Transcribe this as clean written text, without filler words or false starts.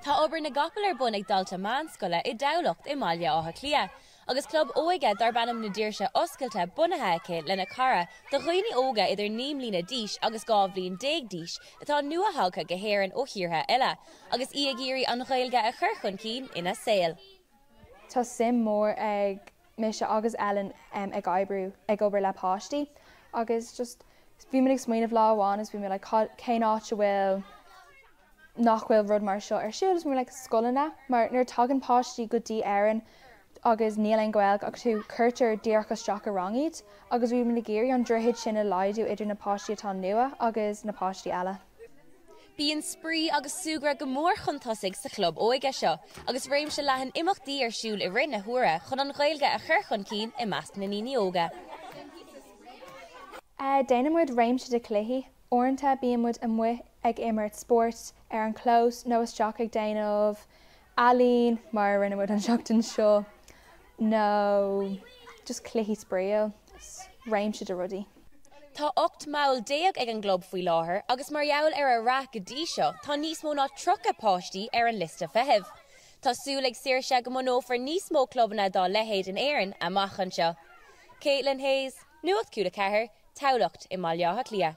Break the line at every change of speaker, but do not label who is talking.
Tá obair na gapal ar bun ag dalta manscoile I tallaght I Mhailliacha Clia. Agus club óige dar bannam na Doirse Oscailte bunathe aici lena cara do dhaoine óga idir 9 mbliana díos agus 2 mbliana 10 díos atá nua halcha go héireann ó thíortha eile agus í a géirí an gaeilge a chur chun cín ina saoil.
Tá sim mór ag mise agus Ellen ag oibrú ag obair le páistí agus just bhí man ag smaoineh láháin is bhí me le cé áit bhfuil nachhfuil rud mar seo ar siúil mú le scolanna mar nuair tagann páistí go dtí éireann agus níl an gaeilge agus tú chuirtear díorchas teach a rangíd agus bhí man géirí an droichead sin a laidú idir na páistí atá nua agus na páistí eile.
Bíonn sprí agus sugra go mór chun tosaigh sa club óige seo agus réim se lehan imachtaí ar siúil I rinn na huaire chun an gaeilge a chur chun cín I measc na naoine óga.
Déanamid réimse de cluichí, orintanta bíon muid a muith ag imirt sport ar an clós nó isteach ag déanamh alín mar rinne muid an seachtain seo nó just cluichí sprío, réimse de rudaí.
Tá 8 mail 10 ag an glob faoi láthair agus margheall ar a rá go dtí seo tá níos mó ná 3 páistí ar an lista feitheamh. Tásúil ag saoirse go mónófar níos mó clubbanna dá lehéad an éireann amach anseo. Caitlin Hayes, Nuacht Cúla4, tallaght I Mhailliacha Clia.